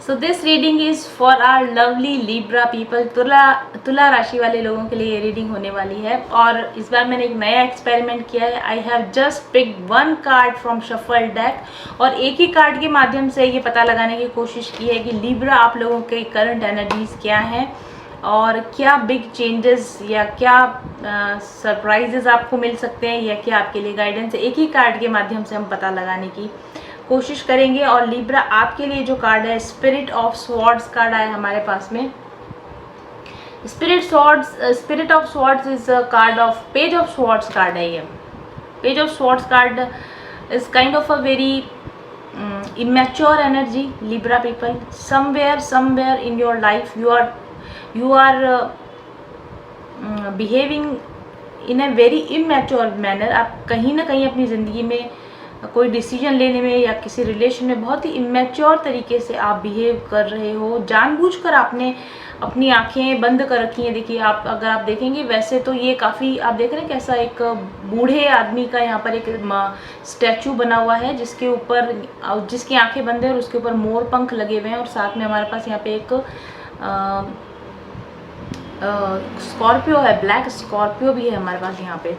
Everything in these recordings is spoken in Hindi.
So this reading is for our lovely Libra people. तुला राशि वाले लोगों के लिए ये रीडिंग होने वाली है। और इस बार मैंने एक नया एक्सपेरिमेंट किया है। I have just picked one card from shuffle deck और एक ही कार्ड के माध्यम से ये पता लगाने की कोशिश की है कि लिब्रा आप लोगों के करंट एनर्जीज क्या हैं और क्या बिग चेंजेस या क्या सरप्राइजेस आपको मिल सकते हैं या क्या आपके लिए गाइडेंस है। एक ही कार्ड के माध्यम से हम पता लगाने की कोशिश करेंगे। और लिब्रा आपके लिए जो कार्ड है स्पिरिट ऑफ स्वॉर्ड्स कार्ड आया हमारे पास में। Spirit of swords is a card of page of swords card है। ये page of swords card is kind of a very immature energy, Libra people. Somewhere in your life you are behaving in a very immature manner. आप कहीं ना कहीं अपनी ज़िंदगी में कोई डिसीजन लेने में या किसी रिलेशन में बहुत ही इमेच्योर तरीके से आप बिहेव कर रहे हो। जानबूझकर आपने अपनी आंखें बंद कर रखी हैं। देखिए आप अगर आप देखेंगे वैसे तो ये काफ़ी आप देख रहे हैं कैसा एक बूढ़े आदमी का यहाँ पर एक स्टैचू बना हुआ है जिसके ऊपर जिसकी आंखें बंद है और उसके ऊपर मोर पंख लगे हुए हैं। और साथ में हमारे पास यहाँ पे एक स्कॉर्पियो है, ब्लैक स्कॉर्पियो भी है हमारे पास यहाँ पे।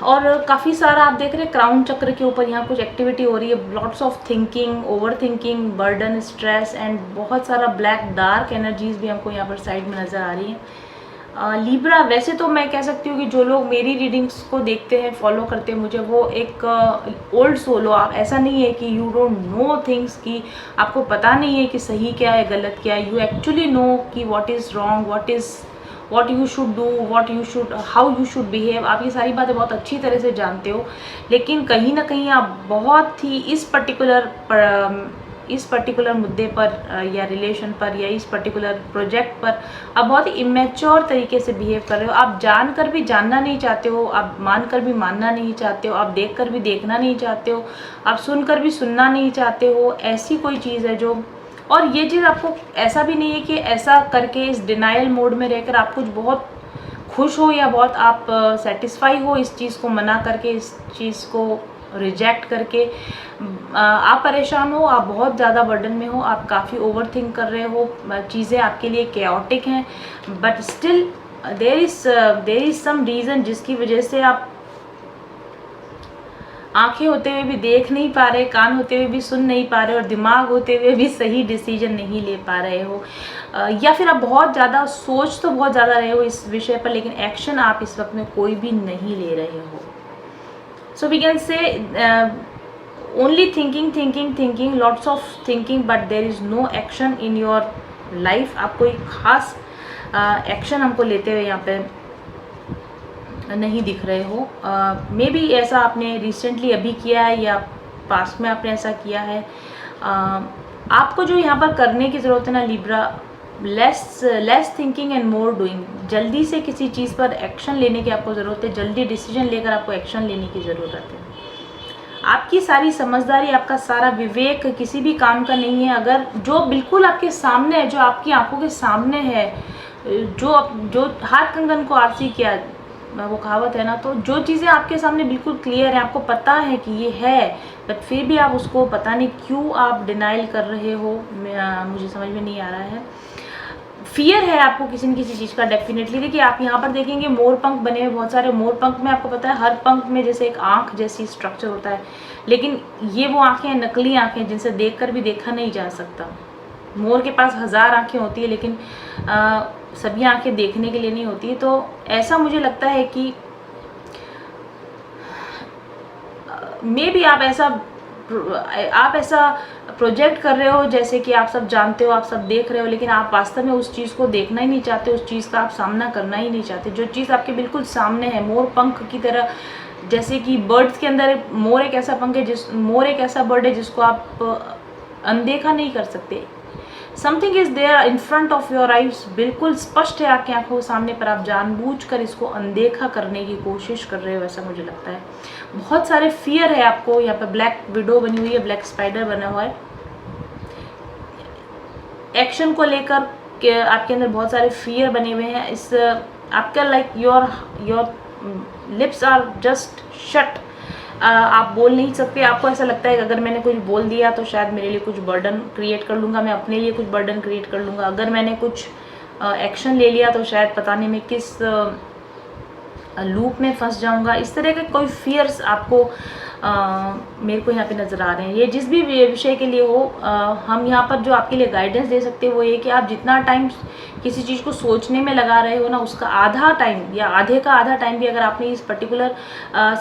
और काफ़ी सारा आप देख रहे हैं क्राउन चक्र के ऊपर यहाँ कुछ एक्टिविटी हो रही है। Lots of thinking, over thinking, burden, stress and बहुत सारा ब्लैक डार्क एनर्जीज भी हमको यहाँ पर साइड में नज़र आ रही हैं। लिब्रा वैसे तो मैं कह सकती हूँ कि जो लोग मेरी रीडिंग्स को देखते हैं, फॉलो करते हैं मुझे, वो एक ओल्ड सोल हो। आप ऐसा नहीं है कि यू डोंट नो थिंग्स, कि आपको पता नहीं है कि सही क्या है गलत क्या है। यू एक्चुअली नो कि what is wrong, what you should do, how you should behave। आप ये सारी बातें बहुत अच्छी तरह से जानते हो। लेकिन कहीं ना कहीं आप बहुत ही इस पर्टिकुलर मुद्दे पर या रिलेशन पर या इस पर्टिकुलर प्रोजेक्ट पर आप बहुत ही इमेच्योर तरीके से बिहेव कर रहे हो। आप जानकर भी जानना नहीं चाहते हो, आप मानकर भी मानना नहीं चाहते हो, आप देखकर भी देखना नहीं चाहते हो, आप सुनकर भी सुनना नहीं चाहते हो। ऐसी कोई चीज़ है जो, और ये चीज़ आपको ऐसा भी नहीं है कि ऐसा करके इस डिनाइल मोड में रहकर आप कुछ बहुत खुश हो या बहुत आप सेटिस्फाई हो इस चीज़ को मना करके, इस चीज़ को रिजेक्ट करके। आप परेशान हो, आप बहुत ज़्यादा बर्डन में हो, आप काफ़ी ओवर थिंक कर रहे हो, चीज़ें आपके लिए केओटिक हैं। But still there is some reason जिसकी वजह से आप आंखें होते हुए भी देख नहीं पा रहे, कान होते हुए भी सुन नहीं पा रहे और दिमाग होते हुए भी सही डिसीजन नहीं ले पा रहे हो। या फिर आप बहुत ज़्यादा सोच तो बहुत ज़्यादा रहे हो इस विषय पर, लेकिन एक्शन आप इस वक्त में कोई भी नहीं ले रहे हो। So we can say only thinking, lots of thinking, but there is no action in your life. आप कोई खास एक्शन हमको लेते हुए यहाँ पे नहीं दिख रहे हो। मे बी ऐसा आपने रिसेंटली अभी किया है या पास्ट में आपने ऐसा किया है। आपको जो यहाँ पर करने की ज़रूरत है ना Libra, less thinking and more doing. जल्दी से किसी चीज़ पर एक्शन लेने की आपको ज़रूरत है, जल्दी डिसीजन लेकर आपको एक्शन लेने की ज़रूरत है। आपकी सारी समझदारी, आपका सारा विवेक किसी भी काम का नहीं है अगर जो बिल्कुल आपके सामने है, जो आपकी आंखों के सामने है, जो हाथ कंगन को आरसी किया, वो कहावत है ना। तो जो चीज़ें आपके सामने बिल्कुल क्लियर है, आपको पता है कि ये है, बट फिर भी आप उसको पता नहीं क्यों आप डिनाइल कर रहे हो, मुझे समझ में नहीं आ रहा है। फियर है आपको किसी न किसी चीज़ का डेफिनेटली। देखिए आप यहाँ पर देखेंगे मोर पंख बने हुए, बहुत सारे मोर पंख में आपको पता है हर पंख में जैसे एक आँख जैसी स्ट्रक्चर होता है, लेकिन ये वो आँखें हैं, नकली आँखें जिनसे देखकर भी देखा नहीं जा सकता। मोर के पास 1000 आँखें होती है, लेकिन सभी आंखें देखने के लिए नहीं होती। तो ऐसा मुझे लगता है कि मे बी आप ऐसा प्रोजेक्ट कर रहे हो जैसे कि आप सब जानते हो, आप सब देख रहे हो, लेकिन आप वास्तव में उस चीज़ को देखना ही नहीं चाहते, उस चीज़ का आप सामना करना ही नहीं चाहते। जो चीज़ आपके बिल्कुल सामने है, मोर पंख की तरह, जैसे कि बर्ड्स के अंदर मोर एक ऐसा पंख है, मोर एक ऐसा बर्ड है जिसको आप अनदेखा नहीं कर सकते। Something is there in front of your eyes, बिल्कुल स्पष्ट है आपकी आंखों के सामने, पर आप जानबूझकर इसको अनदेखा करने की कोशिश कर रहे हो, ऐसा मुझे लगता है। बहुत सारे फियर है आपको। यहाँ पे ब्लैक विडो बनी हुई है, ब्लैक स्पाइडर बना हुआ है। एक्शन को लेकर आपके अंदर बहुत सारे फियर बने हुए हैं। आपका like your lips are just shut आप बोल नहीं सकते, आपको ऐसा लगता है कि अगर मैंने कुछ बोल दिया तो शायद मेरे लिए कुछ बर्डन क्रिएट कर लूँगा, मैं अपने लिए कुछ बर्डन क्रिएट कर लूँगा, अगर मैंने कुछ एक्शन ले लिया तो शायद पता नहीं मैं किस लूप में फंस जाऊंगा। इस तरह के कोई फियर्स आपको मेरे को यहाँ पे नज़र आ रहे हैं। ये जिस भी विषय के लिए हो, हम यहाँ पर जो आपके लिए गाइडेंस दे सकते हैं वो ये कि आप जितना टाइम किसी चीज़ को सोचने में लगा रहे हो ना, उसका आधा टाइम या आधे का आधा टाइम भी अगर आपने इस पर्टिकुलर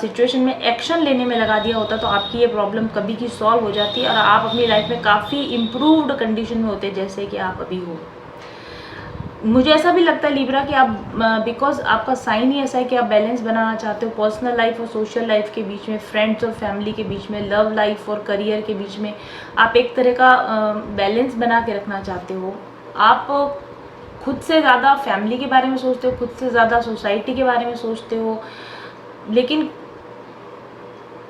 सिचुएशन में एक्शन लेने में लगा दिया होता तो आपकी ये प्रॉब्लम कभी की सॉल्व हो जाती है और आप अपनी लाइफ में काफ़ी इम्प्रूव्ड कंडीशन में होते जैसे कि आप अभी हो। मुझे ऐसा भी लगता है लिब्रा कि आप, बिकॉज आपका साइन ही ऐसा है कि आप बैलेंस बनाना चाहते हो पर्सनल लाइफ और सोशल लाइफ के बीच में, फ्रेंड्स और फैमिली के बीच में, लव लाइफ और करियर के बीच में आप एक तरह का बैलेंस बना के रखना चाहते हो। आप खुद से ज़्यादा फैमिली के बारे में सोचते हो, खुद से ज़्यादा सोसाइटी के बारे में सोचते हो, लेकिन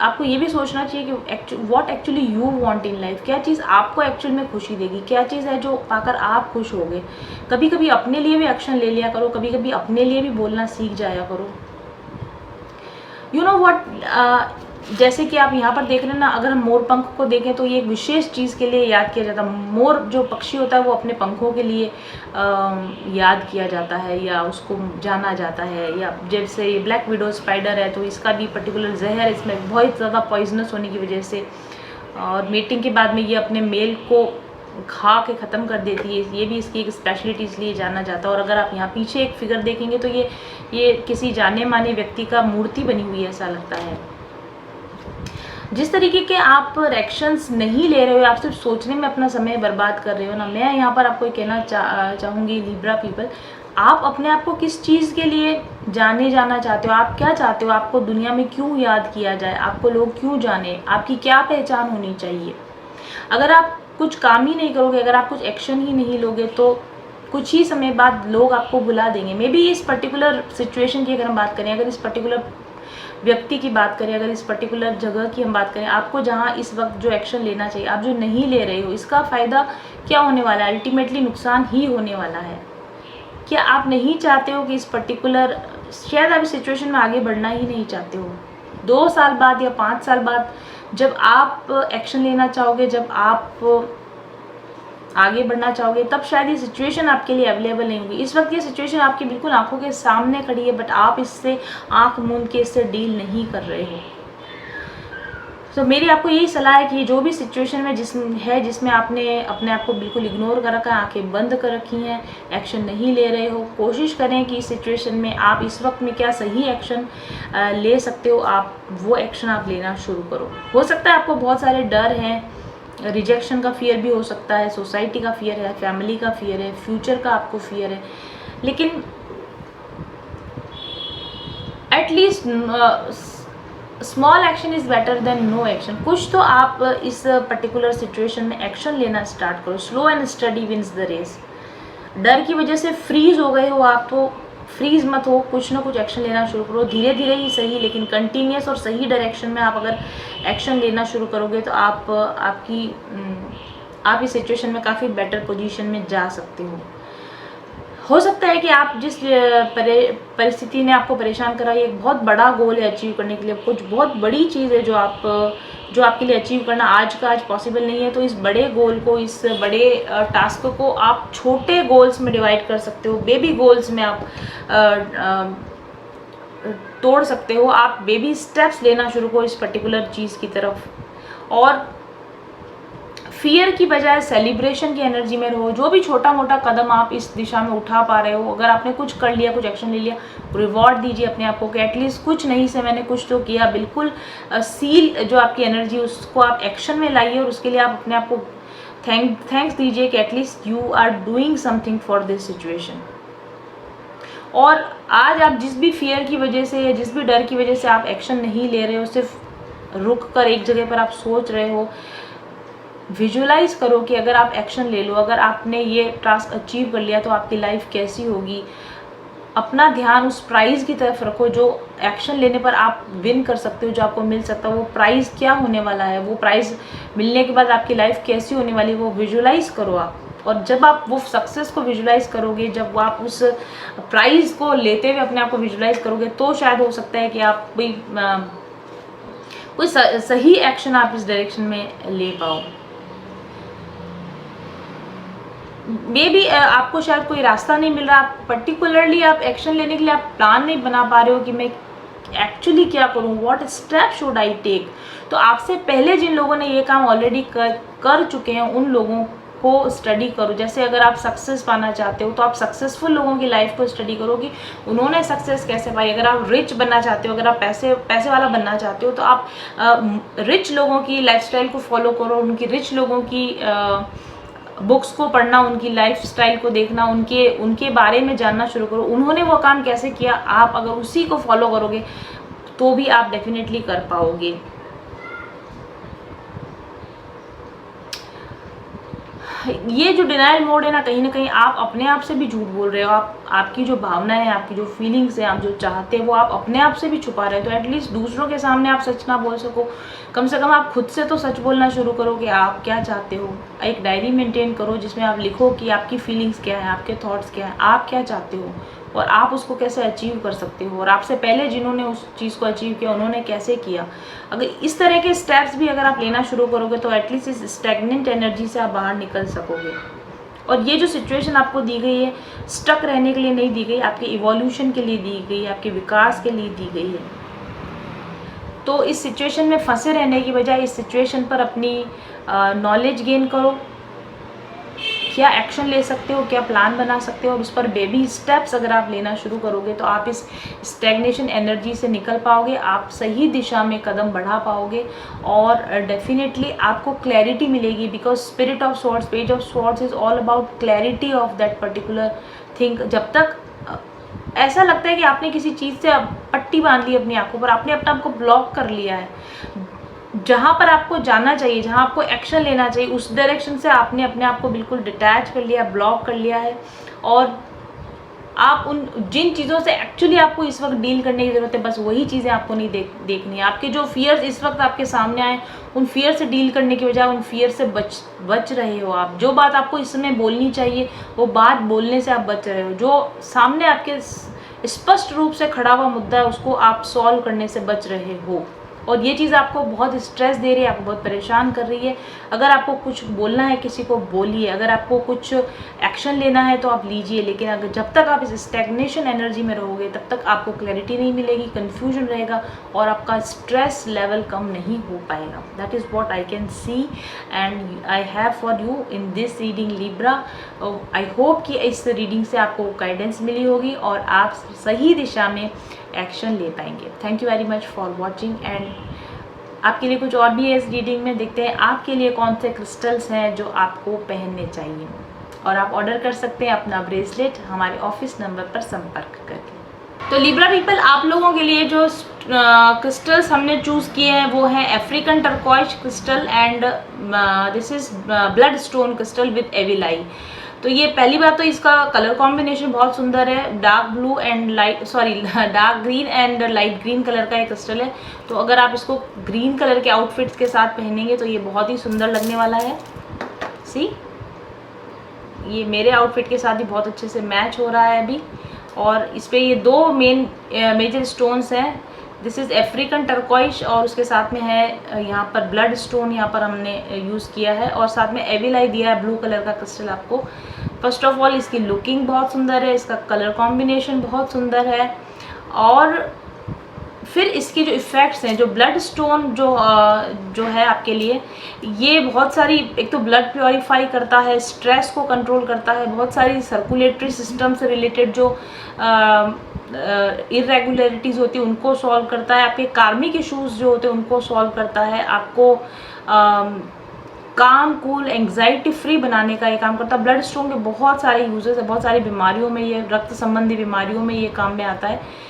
आपको ये भी सोचना चाहिए कि what actually you want in life, क्या चीज़ आपको एक्चुअल में खुशी देगी, क्या चीज़ है जो पाकर आप खुश होगे। कभी कभी अपने लिए भी एक्शन ले लिया करो, कभी कभी अपने लिए भी बोलना सीख जाया करो। यू नो व्हाट, जैसे कि आप यहाँ पर देख रहे हैं ना, अगर हम मोर पंख को देखें तो ये एक विशेष चीज़ के लिए याद किया जाता है। मोर जो पक्षी होता है वो अपने पंखों के लिए याद किया जाता है या उसको जाना जाता है। या जैसे ये ब्लैक विडो स्पाइडर है तो इसका भी पर्टिकुलर जहर इसमें बहुत ज़्यादा पॉइजनस होने की वजह से, और मीटिंग के बाद में ये अपने मेल को खा के ख़त्म कर देती है, ये भी इसकी एक स्पेशलिटी इसलिए जाना जाता है। और अगर आप यहाँ पीछे एक फिगर देखेंगे तो ये किसी जाने माने व्यक्ति का मूर्ति बनी हुई है ऐसा लगता है। जिस तरीके के आप एक्शंस नहीं ले रहे हो, आप सिर्फ सोचने में अपना समय बर्बाद कर रहे हो ना, मैं यहाँ पर आपको कहना चाहूँगी लिब्रा पीपल, आप अपने आप को किस चीज़ के लिए जाना चाहते हो, आप क्या चाहते हो, आपको दुनिया में क्यों याद किया जाए, आपको लोग क्यों जाने, आपकी क्या पहचान होनी चाहिए। अगर आप कुछ काम ही नहीं करोगे, अगर आप कुछ एक्शन ही नहीं लोगे तो कुछ ही समय बाद लोग आपको भुला देंगे। मे बी इस पर्टिकुलर सिचुएशन की अगर हम बात करें, अगर इस पर्टिकुलर व्यक्ति की बात करें, अगर इस पर्टिकुलर जगह की हम बात करें, आपको जहाँ इस वक्त जो एक्शन लेना चाहिए आप जो नहीं ले रहे हो, इसका फ़ायदा क्या होने वाला है, अल्टीमेटली नुकसान ही होने वाला है। क्या आप नहीं चाहते हो कि इस पर्टिकुलर, शायद आप इस सिचुएशन में आगे बढ़ना ही नहीं चाहते हो। 2 साल बाद या 5 साल बाद जब आप एक्शन लेना चाहोगे, जब आप आगे बढ़ना चाहोगे, तब शायद ये सिचुएशन आपके लिए अवेलेबल नहीं होगी। इस वक्त ये सिचुएशन आपकी बिल्कुल आंखों के सामने खड़ी है, बट आप इससे आंख मूंद के इससे डील नहीं कर रहे हो। तो मेरी आपको यही सलाह है कि जो भी सिचुएशन में जिसमें आपने अपने आप को बिल्कुल इग्नोर कर रखा है, आंखें बंद कर रखी हैं, एक्शन नहीं ले रहे हो, कोशिश करें कि इस सिचुएशन में आप इस वक्त में क्या सही एक्शन ले सकते हो, आप वो एक्शन आप लेना शुरू करो। हो सकता है आपको बहुत सारे डर हैं, रिजेक्शन का फियर भी हो सकता है, सोसाइटी का फियर है, फैमिली का फियर है, फ्यूचर का आपको फियर है, लेकिन at least small action is better than no action. कुछ तो आप इस पर्टिकुलर सिचुएशन में एक्शन लेना स्टार्ट करो। Slow and steady wins the race. डर की वजह से फ्रीज हो गए हो आप, तो फ्रीज मत हो, कुछ ना कुछ एक्शन लेना शुरू करो, धीरे धीरे ही सही, लेकिन कंटिन्यूस और सही डायरेक्शन में आप अगर एक्शन लेना शुरू करोगे तो आप इस सिचुएशन में काफ़ी बेटर पोजीशन में जा सकते हो सकता है कि आप जिस परिस्थिति ने आपको परेशान करा, ये एक बहुत बड़ा गोल है अचीव करने के लिए, कुछ बहुत बड़ी चीज़ है जो आपके लिए अचीव करना आज का आज पॉसिबल नहीं है। तो इस बड़े गोल को, इस बड़े टास्क को आप छोटे गोल्स में डिवाइड कर सकते हो, बेबी गोल्स में आप तोड़ सकते हो। आप बेबी स्टेप्स लेना शुरू करो इस पर्टिकुलर चीज़ की तरफ, और फियर की बजाय सेलिब्रेशन की एनर्जी में रहो। जो भी छोटा मोटा कदम आप इस दिशा में उठा पा रहे हो, अगर आपने कुछ कर लिया, कुछ एक्शन ले लिया, रिवॉर्ड दीजिए अपने आप को कि एटलीस्ट कुछ नहीं से मैंने कुछ तो किया। बिल्कुल सील जो आपकी एनर्जी उसको आप एक्शन में लाइए, और उसके लिए आप अपने आप को थैंक्स दीजिए कि at least you are doing something for this situation. और आज आप जिस भी फियर की वजह से या जिस भी डर की वजह से आप एक्शन नहीं ले रहे हो, सिर्फ रुक कर एक जगह पर आप सोच रहे हो, विजुलाइज करो कि अगर आप एक्शन ले लो, अगर आपने ये टास्क अचीव कर लिया तो आपकी लाइफ कैसी होगी। अपना ध्यान उस प्राइज़ की तरफ रखो जो एक्शन लेने पर आप विन कर सकते हो, जो आपको मिल सकता है। वो प्राइज़ क्या होने वाला है, वो प्राइज़ मिलने के बाद आपकी लाइफ कैसी होने वाली है, वो विजुलाइज करो आप। और जब आप वो सक्सेस को विजुलाइज करोगे, जब आप उस प्राइज़ को लेते हुए अपने आप को विजुलाइज करोगे, तो शायद हो सकता है कि आप कोई सही एक्शन आप इस डायरेक्शन में ले पाओ। मे बी आपको शायद कोई रास्ता नहीं मिल रहा, आप पर्टिकुलरली आप एक्शन लेने के लिए आप प्लान नहीं बना पा रहे हो कि मैं एक्चुअली क्या करूं, what step should I take. तो आपसे पहले जिन लोगों ने ये काम ऑलरेडी कर चुके हैं उन लोगों को स्टडी करो। जैसे अगर आप सक्सेस पाना चाहते हो तो आप सक्सेसफुल लोगों की लाइफ को स्टडी करो कि उन्होंने सक्सेस कैसे पाई। अगर आप रिच बनना चाहते हो, अगर आप पैसे वाला बनना चाहते हो तो आप रिच लोगों की लाइफस्टाइल को फॉलो करो, उनकी रिच लोगों की बुक्स को पढ़ना, उनकी लाइफस्टाइल को देखना, उनके बारे में जानना शुरू करो, उन्होंने वो काम कैसे किया। आप अगर उसी को फॉलो करोगे तो भी आप डेफिनेटली कर पाओगे। ये जो डिनायल मोड है ना कहीं आप अपने आप से भी झूठ बोल रहे हो। आपकी जो भावना है, आपकी जो फीलिंग्स है, आप जो चाहते हो वो आप अपने आप से भी छुपा रहे हो। तो एटलीस्ट दूसरों के सामने आप सच ना बोल सको, कम से कम आप खुद से तो सच बोलना शुरू करो कि आप क्या चाहते हो। एक डायरी मेंटेन करो जिसमें आप लिखो कि आपकी फीलिंग्स क्या है, आपके थॉट्स क्या है, आप क्या चाहते हो और आप उसको कैसे अचीव कर सकते हो, और आपसे पहले जिन्होंने उस चीज़ को अचीव किया उन्होंने कैसे किया। अगर इस तरह के स्टेप्स भी अगर आप लेना शुरू करोगे तो एटलीस्ट इस स्टैग्नेंट एनर्जी से आप बाहर निकल सकोगे। और ये जो सिचुएशन आपको दी गई है स्टक रहने के लिए नहीं दी गई, आपके इवोल्यूशन के लिए दी गई है, आपके विकास के लिए दी गई है। तो इस सिचुएशन में फंसे रहने की बजाय इस सिचुएशन पर अपनी नॉलेज गेन करो, क्या एक्शन ले सकते हो, क्या प्लान बना सकते हो, और उस पर बेबी स्टेप्स अगर आप लेना शुरू करोगे तो आप इस स्टैग्नेशन एनर्जी से निकल पाओगे, आप सही दिशा में कदम बढ़ा पाओगे और डेफिनेटली आपको क्लैरिटी मिलेगी। Because spirit of swords, page of swords is all about clarity of that particular thing. जब तक ऐसा लगता है कि आपने किसी चीज़ से पट्टी बांध ली अपनी आंखों पर, आपने अपने आप को ब्लॉक कर लिया है, जहाँ पर आपको जाना चाहिए, जहाँ आपको एक्शन लेना चाहिए उस डायरेक्शन से आपने अपने आप को बिल्कुल डिटैच कर लिया, ब्लॉक कर लिया है। और आप जिन चीज़ों से एक्चुअली आपको इस वक्त डील करने की ज़रूरत है बस वही चीज़ें आपको नहीं देखनी है। आपके जो फियर्स इस वक्त आपके सामने आए उन फियर से डील करने की बजाय उन फियर से बच रहे हो आप। जो बात आपको इस समय बोलनी चाहिए वो बात बोलने से आप बच रहे हो। जो सामने आपके स्पष्ट रूप से खड़ा हुआ मुद्दा है उसको आप सॉल्व करने से बच रहे हो। और ये चीज़ आपको बहुत स्ट्रेस दे रही है, आपको बहुत परेशान कर रही है। अगर आपको कुछ बोलना है किसी को बोलिए, अगर आपको कुछ एक्शन लेना है तो आप लीजिए, लेकिन अगर जब तक आप इस स्टैग्नेशन एनर्जी में रहोगे तब तक आपको क्लैरिटी नहीं मिलेगी, कन्फ्यूजन रहेगा और आपका स्ट्रेस लेवल कम नहीं हो पाएगा। That is what I can see and I have for you in this reading Libra. I hope कि इस रीडिंग से आपको गाइडेंस मिली होगी और आप सही दिशा में एक्शन ले पाएंगे। Thank you very much for watching and आपके लिए कुछ और भी है इस रीडिंग में। देखते हैं आपके लिए कौन से क्रिस्टल्स हैं जो आपको पहनने चाहिए, और आप ऑर्डर कर सकते हैं अपना ब्रेसलेट हमारे ऑफिस नंबर पर संपर्क करके। तो लिब्रा पीपल, आप लोगों के लिए जो क्रिस्टल्स हमने चूज़ किए हैं वो हैं African turquoise crystal and this is bloodstone crystal with evil eye. तो ये पहली बात तो इसका कलर कॉम्बिनेशन बहुत सुंदर है, dark blue and dark green and light green colour का एक क्रिस्टल है। तो अगर आप इसको ग्रीन कलर के आउटफिट्स के साथ पहनेंगे तो ये बहुत ही सुंदर लगने वाला है। सी, ये मेरे आउटफिट के साथ ही बहुत अच्छे से मैच हो रहा है अभी। और इस पर ये दो मेजर स्टोन्स हैं, दिस इज़ अफ्रीकन टर्कोइज और उसके साथ में है यहाँ पर ब्लड स्टोन, यहाँ पर हमने यूज़ किया है, और साथ में एविल आई दिया है ब्लू कलर का क्रिस्टल आपको। फर्स्ट ऑफ ऑल इसकी लुकिंग बहुत सुंदर है, इसका कलर कॉम्बिनेशन बहुत सुंदर है, और फिर इसके जो इफ़ेक्ट्स हैं, जो ब्लड स्टोन जो है आपके लिए, ये बहुत सारी, एक तो ब्लड प्योरीफाई करता है, स्ट्रेस को कंट्रोल करता है, बहुत सारी सर्कुलेटरी सिस्टम से रिलेटेड जो इरेगुलरिटीज़ होती है उनको सॉल्व करता है, आपके कार्मिक इश्यूज़ जो होते हैं उनको सॉल्व करता है, आपको काम कूल एंग्जाइटी फ्री बनाने का ये काम करता है। ब्लड स्टोन के बहुत सारे यूजेस है, बहुत सारी बीमारियों में, ये रक्त संबंधी बीमारियों में ये काम में आता है।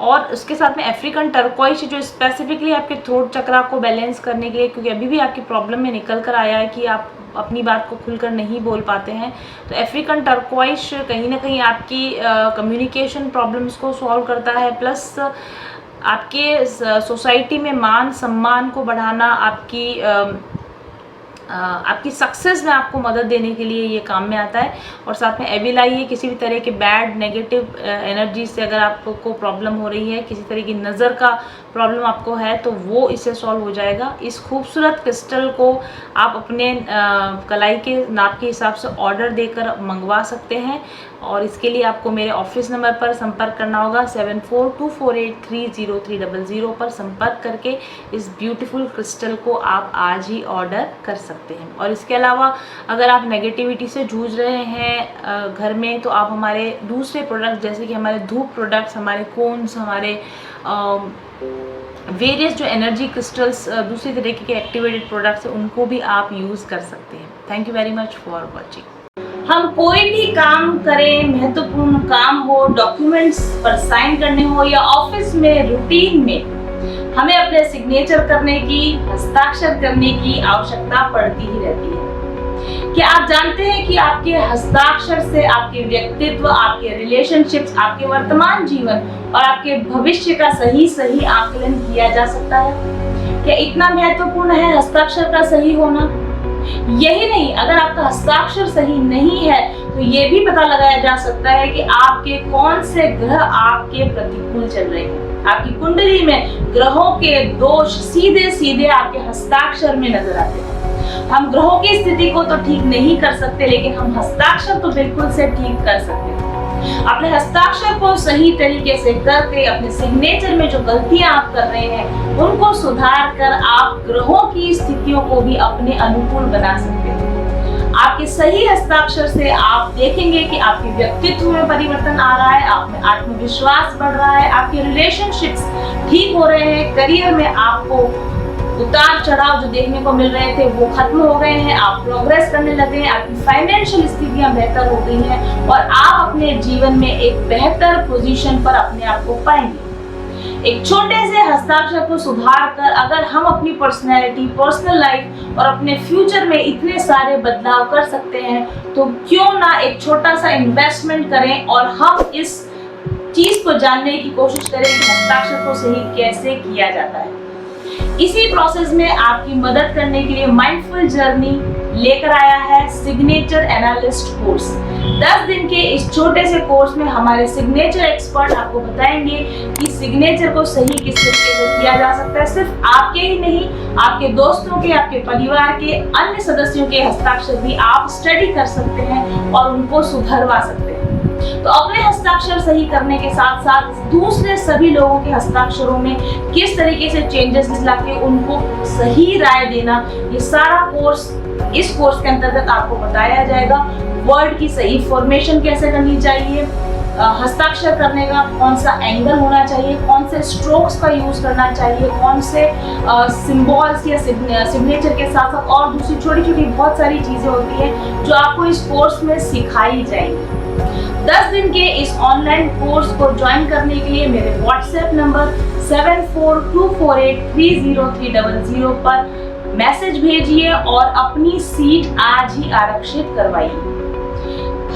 और उसके साथ में अफ्रीकन टर्कोइज जो स्पेसिफिकली आपके थ्रोट चक्रा को बैलेंस करने के लिए, क्योंकि अभी भी आपकी प्रॉब्लम में निकल कर आया है कि आप अपनी बात को खुलकर नहीं बोल पाते हैं, तो अफ्रीकन टर्कोइज कहीं ना कहीं आपकी कम्युनिकेशन प्रॉब्लम्स को सॉल्व करता है, प्लस आपके सोसाइटी में मान सम्मान को बढ़ाना, आपकी आपकी सक्सेस में आपको मदद देने के लिए ये काम में आता है। और साथ में एविलाई है, किसी भी तरह के बैड नेगेटिव एनर्जी से अगर आपको प्रॉब्लम हो रही है, किसी तरह की नज़र का प्रॉब्लम आपको है, तो वो इससे सॉल्व हो जाएगा। इस खूबसूरत क्रिस्टल को आप अपने कलाई के नाप के हिसाब से ऑर्डर देकर मंगवा सकते हैं। और इसके लिए आपको मेरे ऑफिस नंबर पर संपर्क करना होगा 7424830300 पर संपर्क करके इस ब्यूटीफुल क्रिस्टल को आप आज ही ऑर्डर कर सकते हैं। और इसके अलावा अगर आप नेगेटिविटी से जूझ रहे हैं घर में, तो आप हमारे दूसरे प्रोडक्ट जैसे कि हमारे धूप प्रोडक्ट्स, हमारे कोन्स, हमारे वेरियस जो एनर्जी क्रिस्टल्स दूसरी तरीके के एक्टिवेटेड प्रोडक्ट्स हैं, उनको भी आप यूज़ कर सकते हैं। Thank you very much for watching. हम कोई भी काम करें, महत्वपूर्ण काम हो, डॉक्यूमेंट्स पर साइन करने हो या ऑफिस में रूटीन में, हमें अपने सिग्नेचर करने की, हस्ताक्षर करने की आवश्यकता पड़ती ही रहती है। क्या आप जानते हैं कि आपके हस्ताक्षर से आपके व्यक्तित्व, आपके रिलेशनशिप्स, आपके वर्तमान जीवन और आपके भविष्य का सही आकलन किया जा सकता है? क्या इतना महत्वपूर्ण है हस्ताक्षर का सही होना? यही नहीं, अगर आपका हस्ताक्षर सही नहीं है तो ये भी पता लगाया जा सकता है कि आपके कौन से ग्रह आपके प्रतिकूल चल रहे हैं। आपकी कुंडली में ग्रहों के दोष सीधे आपके हस्ताक्षर में नजर आते हैं। हम ग्रहों की स्थिति को तो ठीक नहीं कर सकते, लेकिन हम हस्ताक्षर तो बिल्कुल से ठीक कर सकते हैं। अपने हस्ताक्षर को सही तरीके से करके अपने सिग्नेचर में जो गलतियां आप कर रहे हैं, उनको सुधार कर आप ग्रहों की स्थितियों को भी अपने अनुकूल बना सकते हैं। आपके सही हस्ताक्षर से आप देखेंगे कि आपके व्यक्तित्व में परिवर्तन आ रहा है, आप में आत्मविश्वास बढ़ रहा है, आपके रिलेशनशिप्स ठीक हो रहे हैं, करियर में आपको उतार चढ़ाव जो देखने को मिल रहे थे वो खत्म हो गए हैं, आप प्रोग्रेस करने लगे हैं, आपकी फाइनेंशियल स्थितियां बेहतर हो गई हैं और आप अपने जीवन में एक बेहतर पोजीशन पर अपने आप को पाएंगे। एक छोटे से हस्ताक्षर को सुधार कर अगर हम अपनी पर्सनैलिटी, पर्सनल लाइफ और अपने फ्यूचर में इतने सारे बदलाव कर सकते हैं, तो क्यों ना एक छोटा सा इन्वेस्टमेंट करें और हम इस चीज को जानने की कोशिश करें कि हस्ताक्षर को सही कैसे किया जाता है। इसी प्रोसेस में आपकी मदद करने के लिए माइंडफुल जर्नी लेकर आया है सिग्नेचर एनालिस्ट कोर्स। 10 दिन के इस छोटे से कोर्स में हमारे सिग्नेचर एक्सपर्ट आपको बताएंगे कि सिग्नेचर को सही किस तरीके से किया जा सकता है। सिर्फ आपके ही नहीं, आपके दोस्तों के, आपके परिवार के अन्य सदस्यों के हस्ताक्षर भी आप स्टडी कर सकते हैं और उनको सुधरवा सकते हैं। तो अपने हस्ताक्षर सही करने के साथ साथ दूसरे सभी लोगों के हस्ताक्षरों में किस तरीके से चेंजेस लाके उनको सही राय देना, ये सारा कोर्स इस कोर्स के अंतर्गत आपको बताया जाएगा। वर्ड की सही फॉर्मेशन कैसे करनी चाहिए, हस्ताक्षर करने का कौन सा एंगल होना चाहिए, कौन से स्ट्रोक्स का यूज करना चाहिए, कौन से सिंबल्स या सिग्नेचर के साथ साथ और दूसरी छोटी छोटी बहुत सारी चीजें होती हैं जो आपको इस कोर्स में सिखाई जाएगी। 10 दिन के इस ऑनलाइन कोर्स को ज्वाइन करने के लिए मेरे व्हाट्सएप नंबर 7424830300 पर मैसेज भेजिए और अपनी सीट आज ही आरक्षित करवाइए।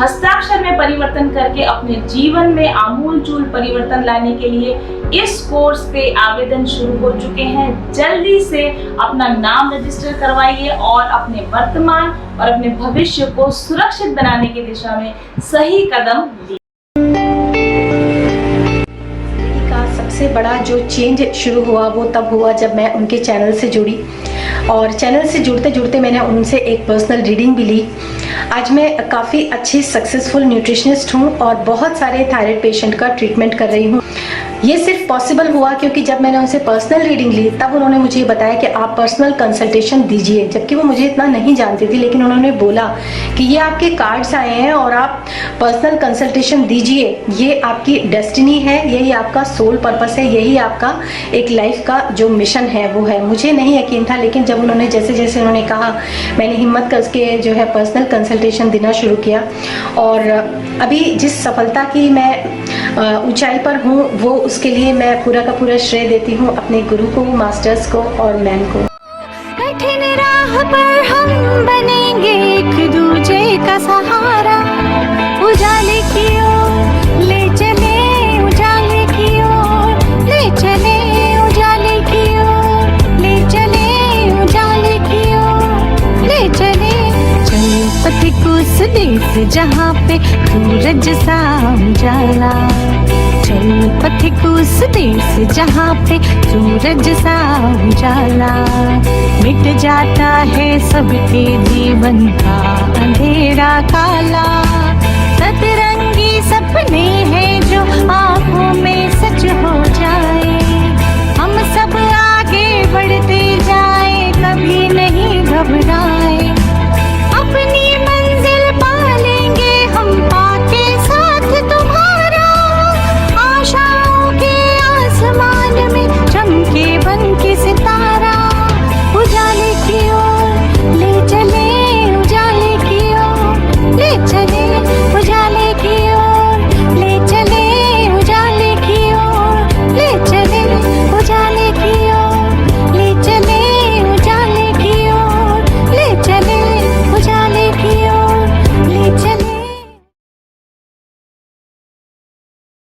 हस्ताक्षर में परिवर्तन करके अपने जीवन में आमूलचूल परिवर्तन लाने के लिए इस कोर्स पे आवेदन शुरू हो चुके हैं। जल्दी से अपना नाम रजिस्टर करवाइए और अपने वर्तमान और अपने भविष्य को सुरक्षित बनाने की दिशा में सही कदम लीजिए। सबसे बड़ा जो चेंज शुरू हुआ वो तब हुआ जब मैं उनके चैनल से जुड़ी, और चैनल से जुड़ते जुड़ते मैंने उनसे एक पर्सनल रीडिंग भी ली। आज मैं काफ़ी अच्छी सक्सेसफुल न्यूट्रिशनिस्ट हूँ और बहुत सारे थायराइड पेशेंट का ट्रीटमेंट कर रही हूँ। ये सिर्फ पॉसिबल हुआ क्योंकि जब मैंने उनसे पर्सनल रीडिंग ली तब उन्होंने मुझे बताया कि आप पर्सनल कंसल्टेशन दीजिए, जबकि वो मुझे इतना नहीं जानती थी, लेकिन उन्होंने बोला कि ये आपके कार्ड्स आए हैं और आप पर्सनल कंसल्टेशन दीजिए, ये आपकी डेस्टिनी है, यही आपका सोल पर्पस है, यही आपका एक लाइफ का जो मिशन है वो है। मुझे नहीं यकीन था, लेकिन जब उन्होंने जैसे जैसे उन्होंने कहा मैंने हिम्मत करके जो है पर्सनल कंसल्टेशन देना शुरू किया और अभी जिस सफलता की मैं ऊंचाई पर हूँ वो उसके लिए मैं पूरा का पूरा श्रेय देती हूँ अपने गुरु को, मास्टर्स को और मैम को। कठिन राह पर हम बनेंगे एक दूजे का सहारा, उजाले की ओर ले चले, उजाले की ओर ले चले, उजाले की ओर ले चले, उजाले की ओर ले पथिक उस देश जहाँ पे सूरज सा उजाला। चल पथिक उस देश जहाँ पे सूरज सा उजाला। मिट जाता है सबके जीवन का अंधेरा।